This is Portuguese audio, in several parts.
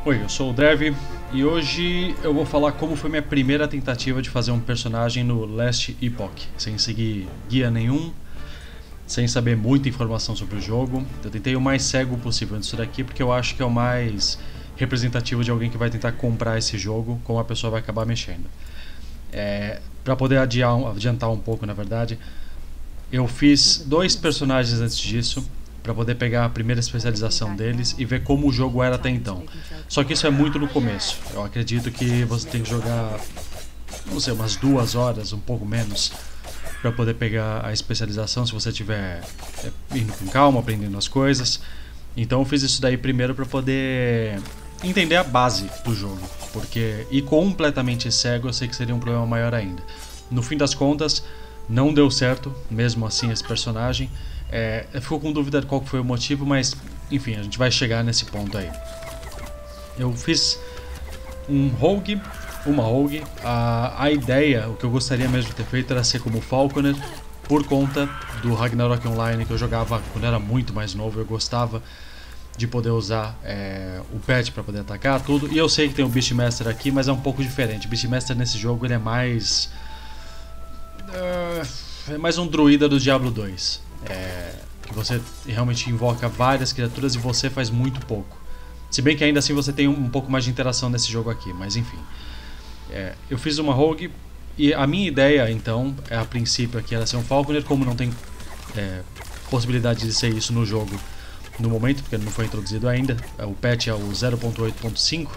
Oi, eu sou o Drev e hoje eu vou falar como foi minha primeira tentativa de fazer um personagem no Last Epoch, sem seguir guia nenhum, sem saber muita informação sobre o jogo. Eu tentei o mais cego possível nisso daqui porque eu acho que é o mais representativo de alguém que vai tentar comprar esse jogo, como a pessoa vai acabar mexendo. Para poder adiantar um pouco, na verdade, eu fiz 2 personagens antes disso, para poder pegar a primeira especialização deles e ver como o jogo era até então. Só que isso é muito no começo. Eu acredito que você tem que jogar, não sei, umas 2 horas, um pouco menos, para poder pegar a especialização, se você estiver indo com calma, aprendendo as coisas. Então eu fiz isso daí primeiro para poder entender a base do jogo, porque ir completamente cego eu sei que seria um problema maior ainda. No fim das contas, não deu certo, mesmo assim, esse personagem. Eu fico com dúvida de qual foi o motivo, mas enfim, a gente vai chegar nesse ponto aí. Eu fiz uma rogue. A ideia, o que eu gostaria mesmo de ter feito era ser como o Falconer, por conta do Ragnarok Online que eu jogava quando era muito mais novo. Eu gostava de poder usar o pet para poder atacar tudo. E eu sei que tem o Beastmaster aqui, mas é um pouco diferente. O Beastmaster nesse jogo ele é mais um druida do Diablo 2. Que você realmente invoca várias criaturas e você faz muito pouco. Se bem que ainda assim você tem um pouco mais de interação nesse jogo aqui, mas enfim. Eu fiz uma rogue e a minha ideia então, a princípio aqui era ser um Falconer, como não tem possibilidade de ser isso no jogo no momento, porque ele não foi introduzido ainda, o patch é o 0.8.5.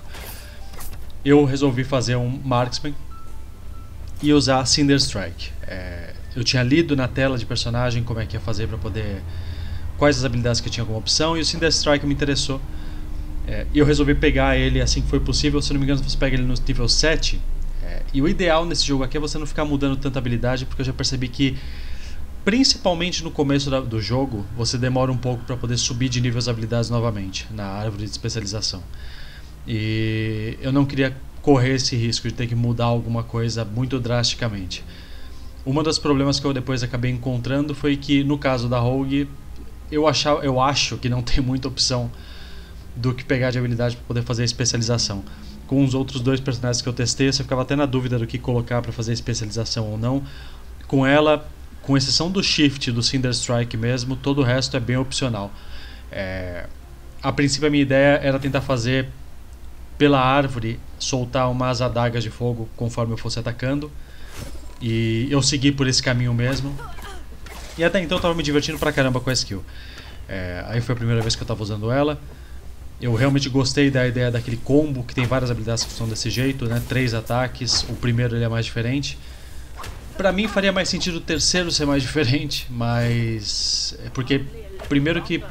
Eu resolvi fazer um Marksman e usar Cinder Strike. Eu tinha lido na tela de personagem como é que ia fazer para poder, quais as habilidades que eu tinha como opção, e o Cinder Strike me interessou. E eu resolvi pegar ele assim que foi possível. Se não me engano, você pega ele no nível 7. E o ideal nesse jogo aqui é você não ficar mudando tanta habilidade, porque eu já percebi que, principalmente no começo do jogo, você demora um pouco para poder subir de nível as habilidades novamente na árvore de especialização. E eu não queria correr esse risco de ter que mudar alguma coisa muito drasticamente. Um dos problemas que eu depois acabei encontrando foi que, no caso da Rogue, eu acho que não tem muita opção do que pegar de habilidade para poder fazer a especialização. Com os outros 2 personagens que eu testei, você ficava até na dúvida do que colocar para fazer a especialização ou não. Com ela, com exceção do Shift e do Cinder Strike mesmo, todo o resto é bem opcional. A princípio a minha ideia era tentar fazer pela árvore, soltar umas adagas de fogo conforme eu fosse atacando. E eu segui por esse caminho mesmo. E até então eu tava me divertindo pra caramba com a skill. Aí foi a primeira vez que eu tava usando ela. Eu realmente gostei da ideia daquele combo, que tem várias habilidades que são desse jeito, né? 3 ataques, o primeiro ele é mais diferente. Pra mim faria mais sentido o terceiro ser mais diferente, mas... porque primeiro que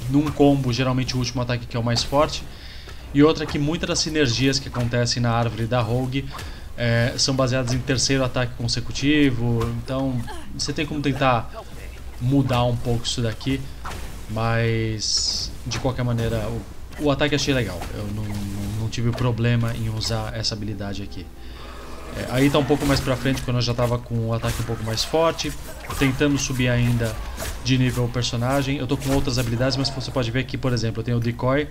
num combo geralmente o último ataque que é o mais forte. E outra que muitas das sinergias que acontecem na árvore da Rogue são baseadas em terceiro ataque consecutivo. Então você tem como tentar mudar um pouco isso daqui, mas de qualquer maneira o ataque achei legal. Eu não tive problema em usar essa habilidade aqui. Aí tá um pouco mais pra frente, quando eu já tava com o ataque um pouco mais forte, tentando subir ainda de nível o personagem. Eu tô com outras habilidades, mas você pode ver que, por exemplo, eu tenho o Decoy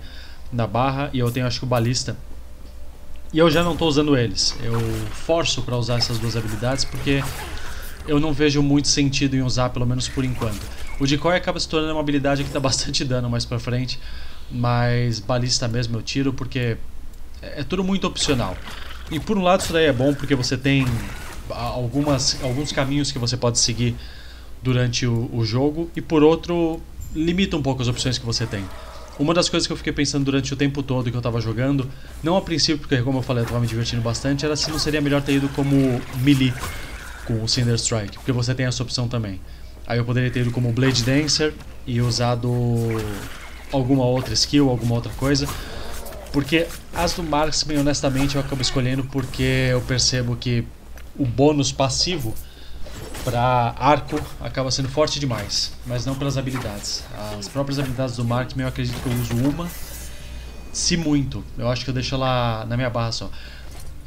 na barra e eu tenho, acho que, o Balista. E eu já não estou usando eles. Eu forço para usar essas 2 habilidades porque eu não vejo muito sentido em usar, pelo menos por enquanto. O Decoy acaba se tornando uma habilidade que dá bastante dano mais pra frente, mas Balista mesmo eu tiro porque é tudo muito opcional. E por um lado isso daí é bom porque você tem alguns caminhos que você pode seguir durante o jogo, e por outro limita um pouco as opções que você tem. Uma das coisas que eu fiquei pensando durante o tempo todo que eu tava jogando, não a princípio, porque como eu falei eu tava me divertindo bastante, era se não seria melhor ter ido como melee com o Cinder Strike, porque você tem essa opção também. Aí eu poderia ter ido como Blade Dancer e usado alguma outra skill, alguma outra coisa, porque as do Marksman honestamente eu acabo escolhendo porque eu percebo que o bônus passivo para arco acaba sendo forte demais, mas não pelas habilidades. As próprias habilidades do Marksman eu acredito que eu uso uma, se muito. Eu acho que eu deixo ela na minha barra só.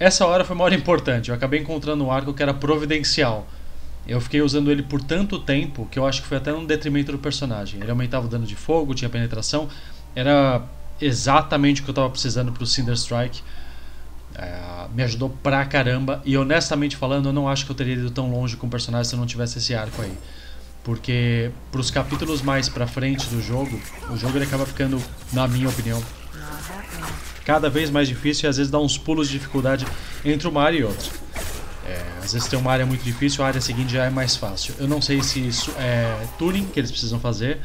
Essa hora foi uma hora importante, eu acabei encontrando um arco que era providencial. Eu fiquei usando ele por tanto tempo que eu acho que foi até um detrimento do personagem. Ele aumentava o dano de fogo, tinha penetração, era exatamente o que eu tava precisando pro Cinder Strike. Me ajudou pra caramba. E honestamente falando, eu não acho que eu teria ido tão longe com o personagem se eu não tivesse esse arco aí. Porque pros capítulos mais pra frente do jogo, o jogo ele acaba ficando, na minha opinião, cada vez mais difícil e às vezes dá uns pulos de dificuldade entre uma área e outra. Às vezes tem uma área muito difícil, a área seguinte já é mais fácil. Eu não sei se isso é tuning que eles precisam fazer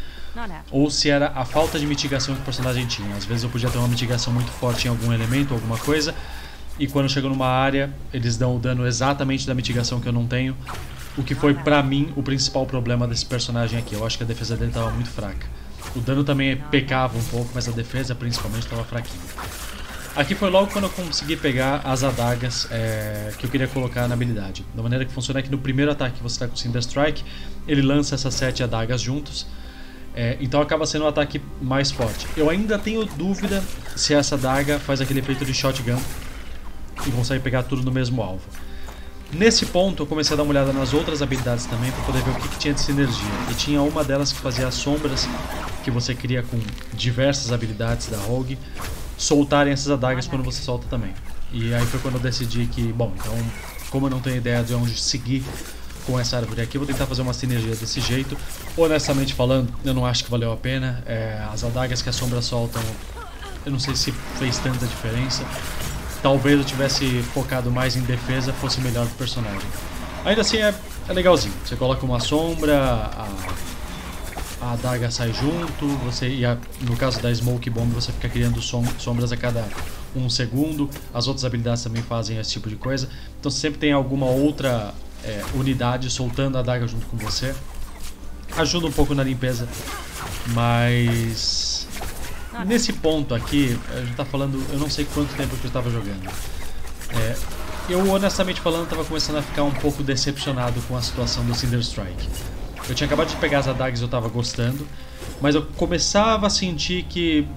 ou se era a falta de mitigação que o personagem tinha. Às vezes eu podia ter uma mitigação muito forte em algum elemento, alguma coisa, e quando eu chego numa área, eles dão o dano exatamente da mitigação que eu não tenho, o que foi pra mim o principal problema desse personagem aqui. Eu acho que a defesa dele estava muito fraca. O dano também pecava um pouco, mas a defesa principalmente estava fraquinha. Aqui foi logo quando eu consegui pegar as adagas que eu queria colocar na habilidade. Da maneira que funciona é que no primeiro ataque que você está com o Cinder Strike, ele lança essas 7 adagas juntos. Então acaba sendo um ataque mais forte. Eu ainda tenho dúvida se essa adaga faz aquele efeito de shotgun e consegue pegar tudo no mesmo alvo. Nesse ponto eu comecei a dar uma olhada nas outras habilidades também para poder ver o que tinha de sinergia. E tinha uma delas que fazia as sombras que você cria com diversas habilidades da Rogue soltarem essas adagas quando você solta também. E aí foi quando eu decidi que, bom, então como eu não tenho ideia de onde seguir com essa árvore aqui, eu vou tentar fazer uma sinergia desse jeito. Honestamente falando, eu não acho que valeu a pena. As adagas que a sombra soltam, eu não sei se fez tanta diferença. Talvez eu tivesse focado mais em defesa, fosse melhor pro personagem. Ainda assim é legalzinho. Você coloca uma sombra, a adaga sai junto, no caso da Smoke Bomb você fica criando sombras a cada 1 segundo. As outras habilidades também fazem esse tipo de coisa. Então você sempre tem alguma outra unidade soltando a adaga junto com você. Ajuda um pouco na limpeza, mas nesse ponto aqui, a gente tá falando, eu não sei quanto tempo que eu estava jogando. Eu honestamente falando estava começando a ficar um pouco decepcionado com a situação do Cinder Strike. Eu tinha acabado de pegar as adagas e eu estava gostando, mas eu começava a sentir que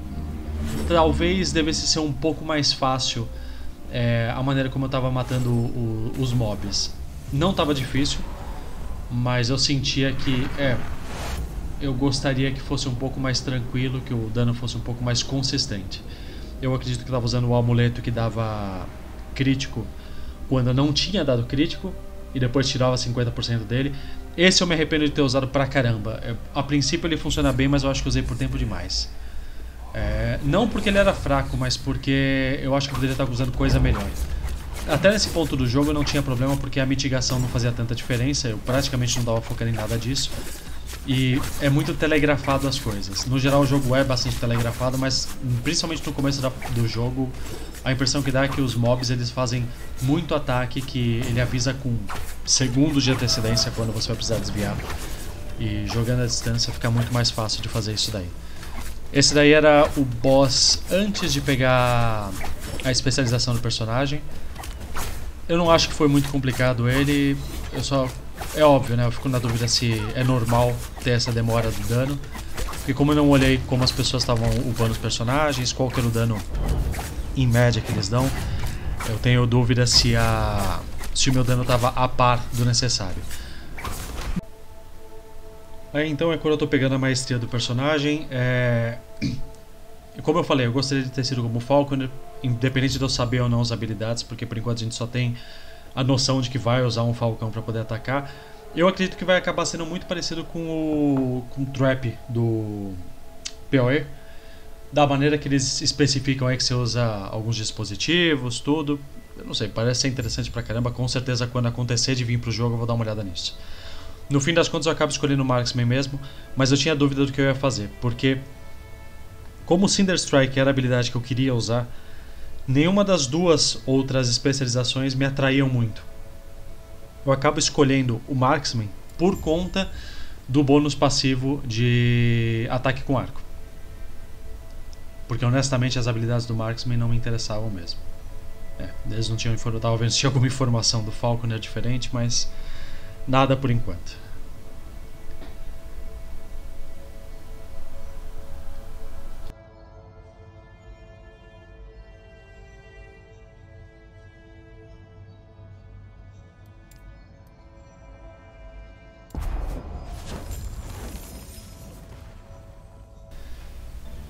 talvez devesse ser um pouco mais fácil a maneira como eu estava matando os mobs. Não estava difícil, mas eu sentia que eu gostaria que fosse um pouco mais tranquilo, que o dano fosse um pouco mais consistente. Eu acredito que eu estava usando o amuleto que dava crítico quando eu não tinha dado crítico e depois tirava 50% dele. Esse eu me arrependo de ter usado pra caramba. A princípio ele funciona bem, mas eu acho que eu usei por tempo demais. Não porque ele era fraco, mas porque eu acho que eu poderia estar usando coisa melhor. Até nesse ponto do jogo eu não tinha problema porque a mitigação não fazia tanta diferença. Eu praticamente não dava focando em nada disso. E é muito telegrafado as coisas. No geral o jogo é bastante telegrafado, mas principalmente no começo do jogo a impressão que dá é que os mobs eles fazem muito ataque, que ele avisa com segundos de antecedência quando você vai precisar desviar. E jogando à distância fica muito mais fácil de fazer isso daí. Esse daí era o boss antes de pegar a especialização do personagem. Eu não acho que foi muito complicado ele, é óbvio, né? Eu fico na dúvida se é normal ter essa demora do dano. Porque como eu não olhei como as pessoas estavam upando os personagens, qual que era o dano em média que eles dão, eu tenho dúvida se o meu dano estava a par do necessário. Aí então é quando eu tô pegando a maestria do personagem. Como eu falei, eu gostaria de ter sido como o Falconer, independente de eu saber ou não as habilidades, porque por enquanto a gente só tem a noção de que vai usar um falcão para poder atacar. Eu acredito que vai acabar sendo muito parecido com o Trap do PoE, da maneira que eles especificam aí que você usa alguns dispositivos, tudo. Eu não sei, parece ser interessante pra caramba. Com certeza quando acontecer de vir pro jogo eu vou dar uma olhada nisso. No fim das contas eu acabo escolhendo o Marksman mesmo, mas eu tinha dúvida do que eu ia fazer, porque como o Cinder Strike era a habilidade que eu queria usar, nenhuma das duas outras especializações me atraíam muito. Eu acabo escolhendo o Marksman por conta do bônus passivo de ataque com arco. Porque honestamente as habilidades do Marksman não me interessavam mesmo. Eles não tinham informação, talvez tinha alguma informação do Falconer diferente, mas nada por enquanto.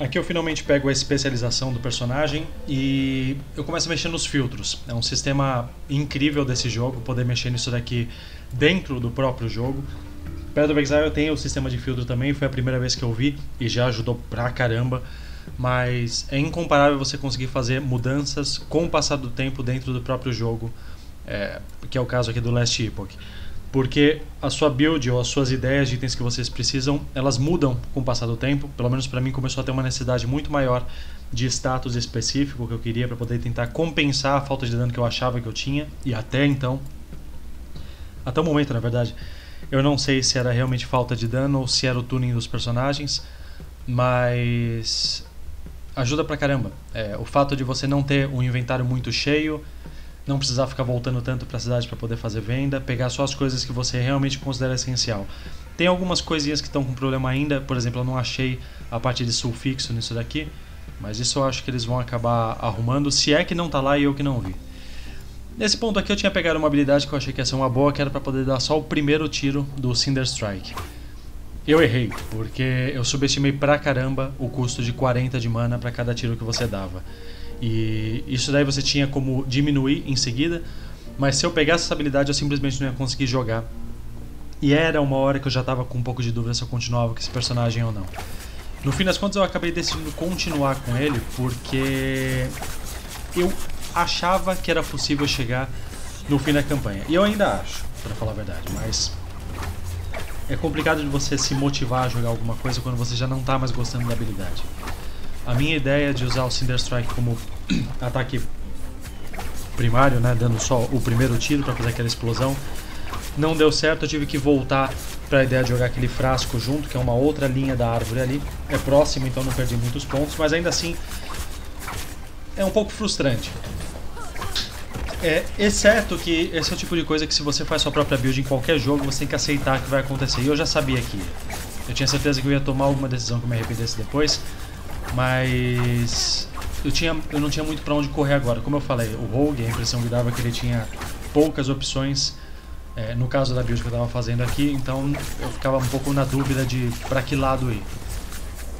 Aqui eu finalmente pego a especialização do personagem e eu começo a mexer nos filtros. É um sistema incrível desse jogo, poder mexer nisso daqui dentro do próprio jogo. Path of Exile tem o sistema de filtro também, foi a primeira vez que eu vi e já ajudou pra caramba. Mas é incomparável você conseguir fazer mudanças com o passar do tempo dentro do próprio jogo, que é o caso aqui do Last Epoch. Porque a sua build ou as suas ideias de itens que vocês precisam, elas mudam com o passar do tempo. Pelo menos para mim começou a ter uma necessidade muito maior de status específico que eu queria para poder tentar compensar a falta de dano que eu achava que eu tinha. E até então, até o momento na verdade, eu não sei se era realmente falta de dano ou se era o tuning dos personagens, mas ajuda pra caramba. O fato de você não ter um inventário muito cheio, não precisar ficar voltando tanto pra cidade para poder fazer venda, pegar só as coisas que você realmente considera essencial. Tem algumas coisinhas que estão com problema ainda, por exemplo, eu não achei a parte de sulfixo nisso daqui, mas isso eu acho que eles vão acabar arrumando, se é que não tá lá e eu que não vi. Nesse ponto aqui eu tinha pegado uma habilidade que eu achei que ia ser uma boa, que era pra poder dar só o primeiro tiro do Cinder Strike. Eu errei, porque eu subestimei pra caramba o custo de 40 de mana pra cada tiro que você dava. E isso daí você tinha como diminuir em seguida, mas se eu pegasse essa habilidade eu simplesmente não ia conseguir jogar. E era uma hora que eu já tava com um pouco de dúvida se eu continuava com esse personagem ou não. No fim das contas eu acabei decidindo continuar com ele, porque eu achava que era possível chegar no fim da campanha. E eu ainda acho, pra falar a verdade, mas é complicado de você se motivar a jogar alguma coisa quando você já não tá mais gostando da habilidade. A minha ideia de usar o Cinder Strike como ataque primário, né, dando só o primeiro tiro para fazer aquela explosão, não deu certo. Eu tive que voltar para a ideia de jogar aquele frasco junto, que é uma outra linha da árvore ali. É próximo, então não perdi muitos pontos, mas ainda assim é um pouco frustrante. Exceto que esse é o tipo de coisa que se você faz sua própria build em qualquer jogo, você tem que aceitar que vai acontecer. E eu já sabia que eu tinha certeza que eu ia tomar alguma decisão que eu me arrependesse depois, mas eu não tinha muito pra onde correr agora. Como eu falei, o Rogue, a impressão que dava é que ele tinha poucas opções, no caso da build que eu tava fazendo aqui, então eu ficava um pouco na dúvida de pra que lado ir.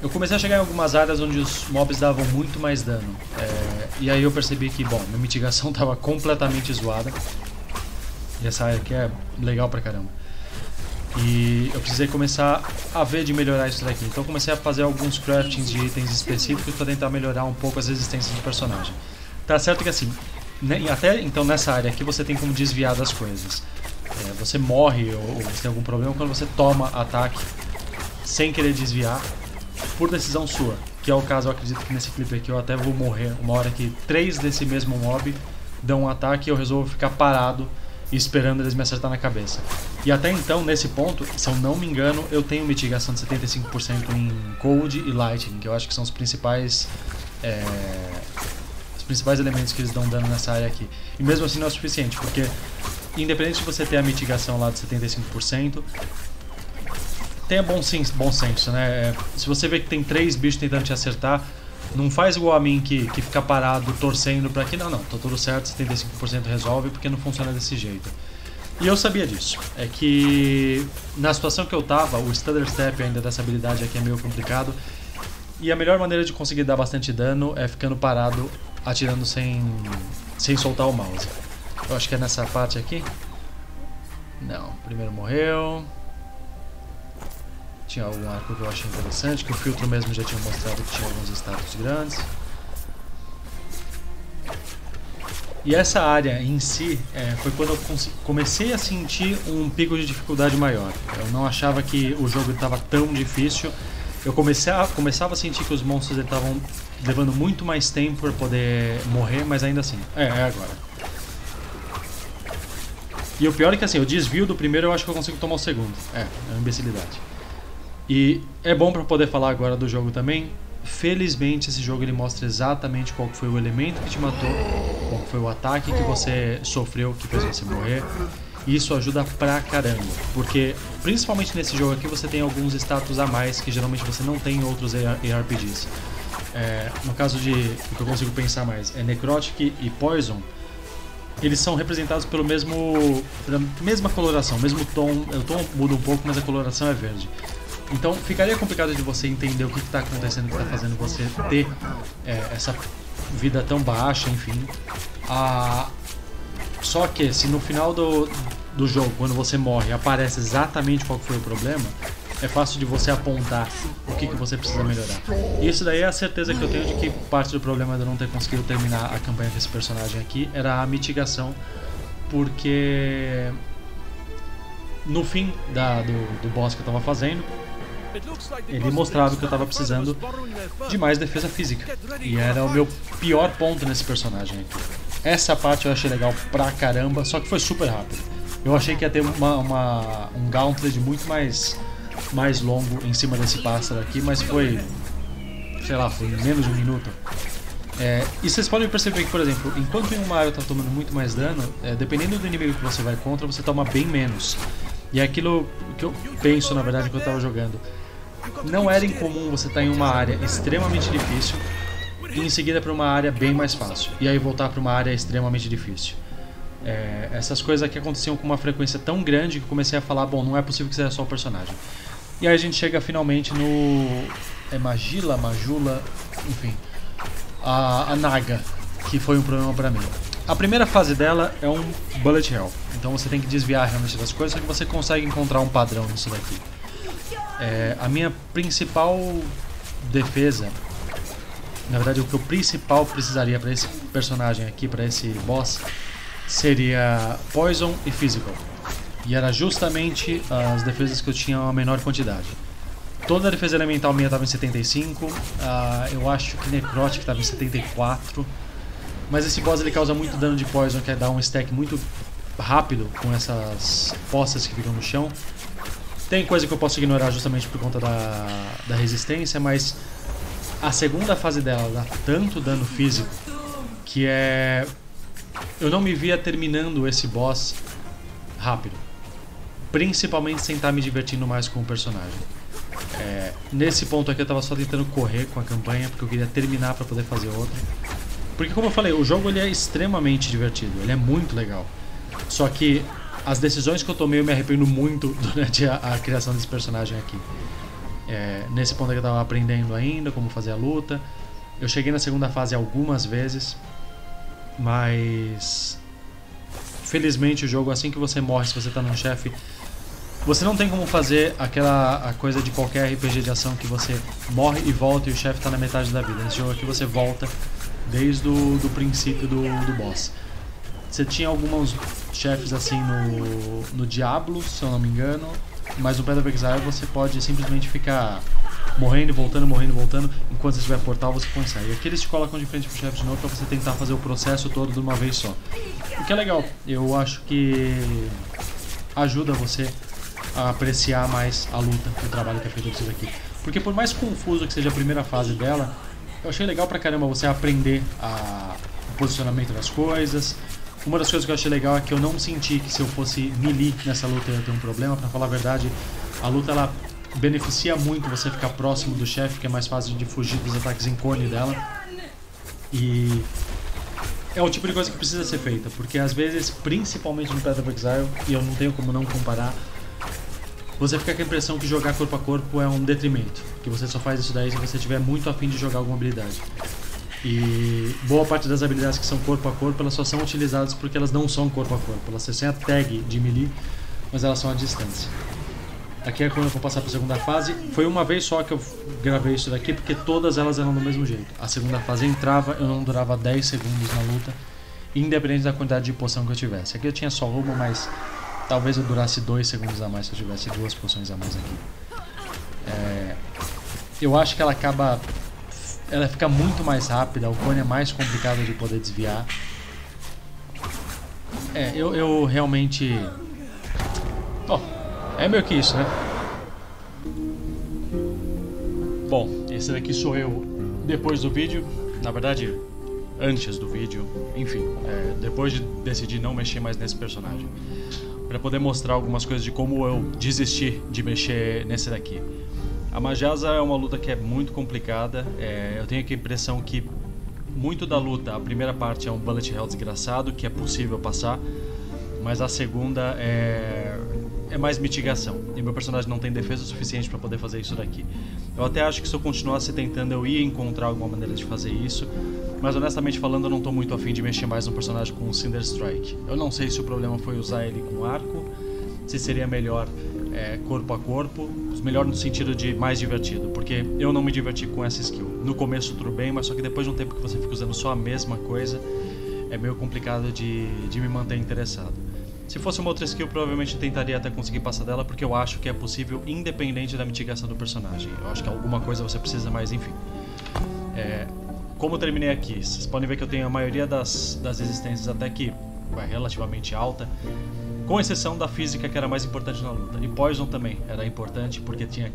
Eu comecei a chegar em algumas áreas onde os mobs davam muito mais dano, e aí eu percebi que, bom, minha mitigação estava completamente zoada, e essa área aqui é legal pra caramba. E eu precisei começar a ver de melhorar isso daqui, então eu comecei a fazer alguns craftings de itens específicos para tentar melhorar um pouco as resistências do personagem. Tá certo que assim, até então nessa área aqui você tem como desviar das coisas. Você morre ou você tem algum problema quando você toma ataque sem querer desviar, por decisão sua, que é o caso, eu acredito que nesse clipe aqui eu até vou morrer uma hora que 3 desse mesmo mob dão um ataque e eu resolvo ficar parado esperando eles me acertar na cabeça. E até então, nesse ponto, se eu não me engano, eu tenho mitigação de 75% em Cold e Lightning, que eu acho que são os principais elementos que eles dão dano nessa área aqui. E mesmo assim não é o suficiente, porque independente de você ter a mitigação lá de 75%, tenha bom senso, né? Se você vê que tem 3 bichos tentando te acertar, não faz igual a mim que fica parado torcendo pra que não, tá tudo certo, 75% resolve, porque não funciona desse jeito. E eu sabia disso, é que na situação que eu tava, o Stutter Step ainda dessa habilidade aqui é meio complicado, e a melhor maneira de conseguir dar bastante dano é ficando parado, atirando sem soltar o mouse. Eu acho que é nessa parte aqui. Não, o primeiro morreu. Tinha algum arco que eu achei interessante, que o filtro mesmo já tinha mostrado que tinha alguns status grandes. E essa área em si foi quando eu comecei a sentir um pico de dificuldade maior. Eu não achava que o jogo estava tão difícil. Eu começava a sentir que os monstros estavam levando muito mais tempo para poder morrer, mas ainda assim, é agora. E o pior é que assim, o desvio do primeiro eu acho que eu consigo tomar o segundo. É uma imbecilidade. E é bom para poder falar agora do jogo também. Felizmente esse jogo ele mostra exatamente qual foi o elemento que te matou, qual foi o ataque que você sofreu que fez você morrer. E isso ajuda pra caramba, porque principalmente nesse jogo aqui você tem alguns status a mais que geralmente você não tem em outros ARPGs. No caso de o que eu consigo pensar mais é Necrotic e Poison. Eles são representados pela mesma coloração, mesmo tom. O tom muda um pouco, mas a coloração é verde. Então ficaria complicado de você entender o que está acontecendo, o que está fazendo você ter essa vida tão baixa, enfim. Só que se no final do jogo, quando você morre, aparece exatamente qual foi o problema, é fácil de você apontar o que você precisa melhorar. E isso daí é a certeza que eu tenho de que parte do problema de eu não ter conseguido terminar a campanha com esse personagem aqui era a mitigação, porque no fim do boss que eu estava fazendo, ele mostrava que eu estava precisando de mais defesa física, e era o meu pior ponto nesse personagem aqui. Essa parte eu achei legal pra caramba, só que foi super rápido. Eu achei que ia ter um gauntlet muito mais longo em cima desse pássaro aqui, mas foi, sei lá, foi menos de um minuto. E vocês podem perceber que, por exemplo, enquanto em uma área tá tomando muito mais dano, dependendo do inimigo que você vai contra, você toma bem menos. E é aquilo que eu penso, na verdade, que eu tava jogando. Não era incomum você estar em uma área extremamente difícil e em seguida para uma área bem mais fácil, e aí voltar para uma área extremamente difícil. Essas coisas aqui aconteciam com uma frequência tão grande que eu comecei a falar, bom, não é possível que seja só o personagem. E aí a gente chega finalmente no... Majula, enfim, a Naga, que foi um problema pra mim. A primeira fase dela é um bullet hell, então você tem que desviar realmente das coisas, só que você consegue encontrar um padrão nisso daqui. A minha principal defesa, na verdade o que eu principal precisaria para esse personagem aqui, para esse boss, seria Poison e Physical. E era justamente as defesas que eu tinha a menor quantidade. Toda a defesa elemental minha estava em 75, eu acho que Necrotic estava em 74. Mas esse boss ele causa muito dano de Poison, que é dar um stack muito rápido com essas poças que ficam no chão. Tem coisa que eu posso ignorar justamente por conta da resistência, mas a segunda fase dela dá tanto dano físico que eu não me via terminando esse boss rápido. Principalmente sem estar me divertindo mais com o personagem. Nesse ponto aqui eu estava só tentando correr com a campanha, porque eu queria terminar para poder fazer outra. Porque, como eu falei, o jogo ele é extremamente divertido, ele é muito legal. Só que as decisões que eu tomei eu me arrependo muito durante a criação desse personagem aqui. Nesse ponto aqui eu estava aprendendo ainda como fazer a luta. Eu cheguei na segunda fase algumas vezes, mas felizmente o jogo, assim que você morre, se você está num chefe, você não tem como fazer a coisa de qualquer RPG de ação que você morre e volta e o chefe está na metade da vida. Nesse jogo aqui você volta desde o princípio do boss. Você tinha alguns chefes assim no Diablo, se eu não me engano, mas no Path of Exile você pode simplesmente ficar morrendo e voltando, enquanto você tiver portal você consegue. Aqui eles te colocam de frente pro chefe de novo para você tentar fazer o processo todo de uma vez só. O que é legal, eu acho que ajuda você a apreciar mais a luta, o trabalho que é feito disso daqui. Porque por mais confuso que seja a primeira fase dela, eu achei legal pra caramba você aprender o posicionamento das coisas. Uma das coisas que eu achei legal é que eu não senti que se eu fosse melee nessa luta eu ia ter um problema. Pra falar a verdade, a luta ela beneficia muito você ficar próximo do chefe, que é mais fácil de fugir dos ataques em cone dela. E é o tipo de coisa que precisa ser feita, porque às vezes, principalmente no Path of Exile, e eu não tenho como não comparar, você fica com a impressão que jogar corpo a corpo é um detrimento, que você só faz isso daí se você tiver muito afim de jogar alguma habilidade. E boa parte das habilidades que são corpo a corpo, elas só são utilizadas porque elas não são corpo a corpo. Elas têm a tag de melee, mas elas são à distância. Aqui é quando eu vou passar para a segunda fase. Foi uma vez só que eu gravei isso daqui, porque todas elas eram do mesmo jeito. A segunda fase entrava, eu não durava 10 segundos na luta, independente da quantidade de poção que eu tivesse. Aqui eu tinha só uma, mas talvez eu durasse 2 segundos a mais se eu tivesse 2 poções a mais aqui. Eu acho que ela fica muito mais rápida, o cone é mais complicado de poder desviar. Eu realmente... é meio que isso, né? Bom, esse daqui sou eu depois do vídeo. Na verdade, antes do vídeo. Enfim, depois de decidir não mexer mais nesse personagem, para poder mostrar algumas coisas de como eu desisti de mexer nesse daqui. A Majasa é uma luta que é muito complicada. Eu tenho aqui a impressão que muito da luta, a primeira parte é um bullet hell desgraçado, que é possível passar, mas a segunda é mais mitigação. e meu personagem não tem defesa o suficiente para poder fazer isso daqui. Eu até acho que se eu continuasse tentando eu ia encontrar alguma maneira de fazer isso, mas honestamente falando eu não estou muito afim de mexer mais no personagem com o Cinder Strike. Eu não sei se o problema foi usar ele com arco, se seria melhor corpo a corpo, melhor no sentido de mais divertido, porque eu não me diverti com essa skill. No começo tudo bem, mas só que depois de um tempo que você fica usando só a mesma coisa, é meio complicado de me manter interessado. Se fosse uma outra skill, provavelmente tentaria até conseguir passar dela, porque eu acho que é possível independente da mitigação do personagem. Eu acho que alguma coisa você precisa, mas enfim. Como eu terminei aqui, vocês podem ver que eu tenho a maioria das existências até que vai relativamente alta, com exceção da física, que era mais importante na luta. E Poison também era importante, porque tinha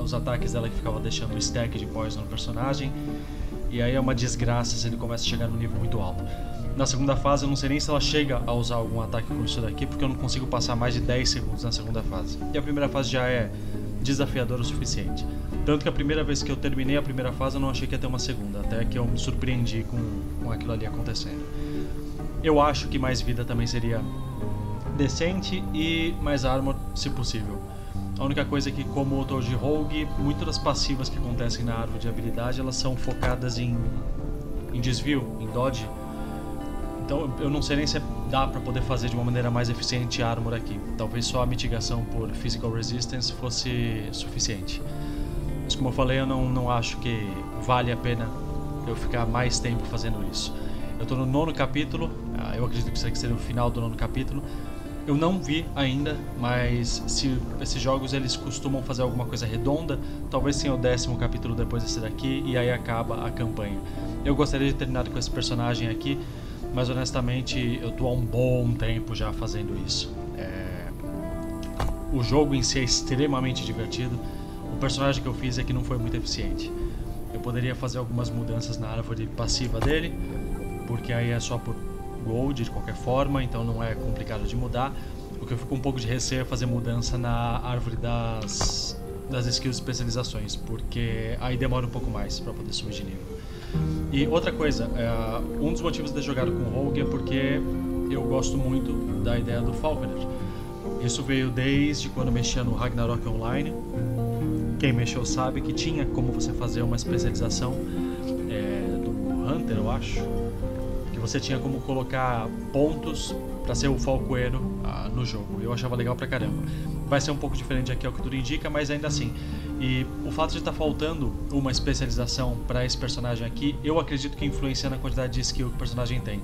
os ataques dela que ficavam deixando o stack de Poison no personagem, e aí é uma desgraça se ele começa a chegar num nível muito alto. Na segunda fase eu não sei nem se ela chega a usar algum ataque com isso daqui, porque eu não consigo passar mais de 10 segundos na segunda fase. E a primeira fase já é desafiadora o suficiente. Tanto que a primeira vez que eu terminei a primeira fase eu não achei que ia ter uma segunda, até que eu me surpreendi com aquilo ali acontecendo. Eu acho que mais vida também seria decente e mais armor, se possível. A única coisa é que, como eu tô de rogue, muitas das passivas que acontecem na árvore de habilidade, elas são focadas em desvio, em dodge. Então eu não sei nem se dá pra poder fazer de uma maneira mais eficiente armor aqui. Talvez só a mitigação por physical resistance fosse suficiente. Mas como eu falei, eu não acho que vale a pena eu ficar mais tempo fazendo isso. Eu tô no 9º capítulo, eu acredito que seria o final do 9º capítulo. Eu não vi ainda, mas se esses jogos eles costumam fazer alguma coisa redonda, talvez tenha o 10º capítulo depois desse daqui e aí acaba a campanha. Eu gostaria de terminar com esse personagem aqui, mas honestamente eu tô há um bom tempo já fazendo isso. O jogo em si é extremamente divertido, o personagem que eu fiz é que não foi muito eficiente. Eu poderia fazer algumas mudanças na árvore passiva dele, porque aí é só por gold de qualquer forma, então não é complicado de mudar. O que eu fico um pouco de receio é fazer mudança na árvore das skills e especializações, porque aí demora um pouco mais para poder subir de nível. E outra coisa, um dos motivos de ter jogado com o Rogue é porque eu gosto muito da ideia do Falconer. Isso veio desde quando eu mexia no Ragnarok Online. Quem mexeu sabe que tinha como você fazer uma especialização do Hunter, eu acho, que você tinha como colocar pontos para ser o falcoeiro no jogo. Eu achava legal pra caramba. Vai ser um pouco diferente aqui, é o que tudo indica, mas ainda assim. E o fato de estar faltando uma especialização para esse personagem aqui, eu acredito que influencia na quantidade de skill que o personagem tem.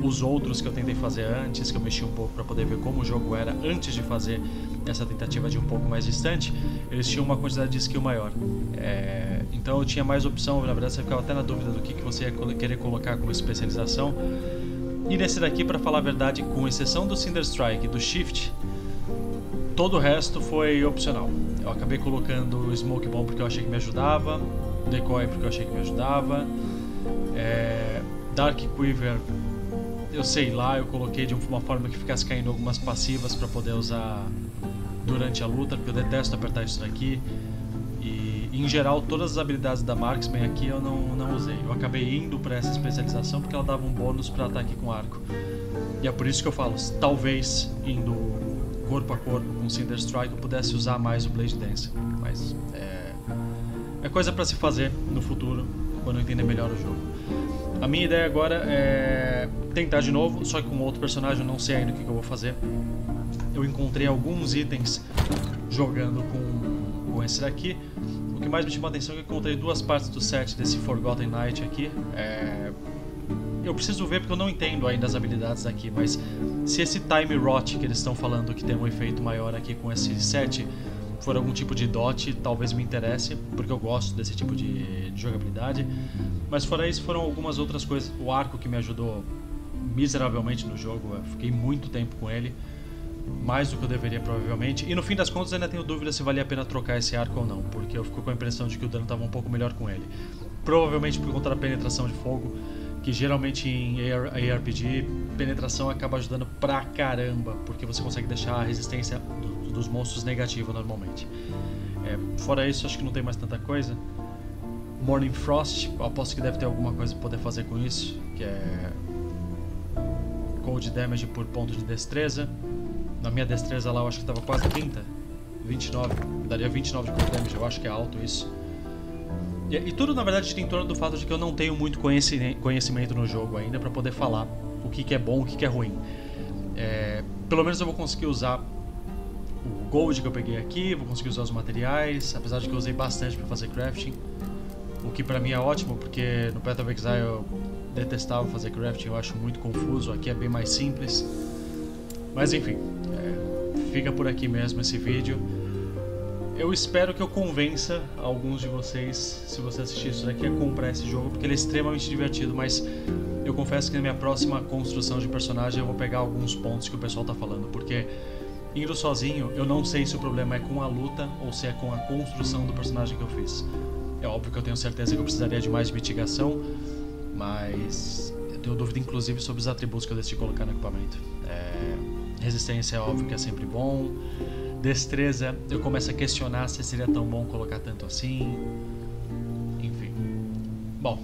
Os outros que eu tentei fazer antes, que eu mexi um pouco para poder ver como o jogo era antes de fazer essa tentativa de um pouco mais distante, eles tinham uma quantidade de skill maior. Então eu tinha mais opção, na verdade você ficava até na dúvida do que você ia querer colocar como especialização. E nesse daqui, para falar a verdade, com exceção do Cinder Strike e do Shift, todo o resto foi opcional. Eu acabei colocando o Smoke Bomb porque eu achei que me ajudava, Decoy porque eu achei que me ajudava, Dark Quiver, eu sei lá, eu coloquei de uma forma que ficasse caindo algumas passivas para poder usar durante a luta, porque eu detesto apertar isso daqui. E em geral todas as habilidades da Marksman aqui eu não usei. Eu acabei indo para essa especialização porque ela dava um bônus para ataque com arco. E é por isso que eu falo, talvez indo corpo a corpo com Cinder Strike eu pudesse usar mais o Blade Dance. Mas é coisa para se fazer no futuro, quando eu entender melhor o jogo. A minha ideia agora é tentar de novo, só que com outro personagem. Eu não sei ainda o que eu vou fazer. Eu encontrei alguns itens jogando com esse daqui. O que mais me chamou a atenção é que eu encontrei duas partes do set desse Forgotten Knight aqui. Eu preciso ver porque eu não entendo ainda as habilidades daqui, mas se esse Time Rot que eles estão falando que tem um efeito maior aqui com esse set for algum tipo de dot, talvez me interesse, porque eu gosto desse tipo de jogabilidade. Mas fora isso, foram algumas outras coisas. O arco que me ajudou miseravelmente no jogo, eu fiquei muito tempo com ele, mais do que eu deveria provavelmente. E no fim das contas ainda tenho dúvida se valia a pena trocar esse arco ou não, porque eu fico com a impressão de que o dano estava um pouco melhor com ele. Provavelmente por conta da penetração de fogo, que geralmente em ARPG, penetração acaba ajudando pra caramba, porque você consegue deixar a resistência dos monstros negativa normalmente. Fora isso, acho que não tem mais tanta coisa. Morning Frost, eu aposto que deve ter alguma coisa pra poder fazer com isso, que é Cold Damage por ponto de destreza. Na minha destreza lá eu acho que tava quase 30. 29. Daria 29 de cold damage, eu acho que é alto isso. E tudo na verdade gira em torno do fato de que eu não tenho muito conhecimento no jogo ainda pra poder falar o que é bom, o que é ruim. Pelo menos eu vou conseguir usar o gold que eu peguei aqui, vou conseguir usar os materiais, apesar de que eu usei bastante pra fazer crafting. O que pra mim é ótimo, porque no Path of Exile eu detestava fazer crafting, eu acho muito confuso, aqui é bem mais simples. Mas enfim, fica por aqui mesmo esse vídeo. Eu espero que eu convença alguns de vocês, se você assistir isso daqui, a comprar esse jogo, porque ele é extremamente divertido, mas eu confesso que na minha próxima construção de personagem eu vou pegar alguns pontos que o pessoal tá falando, porque indo sozinho eu não sei se o problema é com a luta ou se é com a construção do personagem que eu fiz. É óbvio que eu tenho certeza que eu precisaria de mais mitigação, mas eu tenho dúvida inclusive sobre os atributos que eu decidi colocar no equipamento. Resistência é óbvio que é sempre bom. Destreza, eu começo a questionar se seria tão bom colocar tanto assim. Enfim. Bom,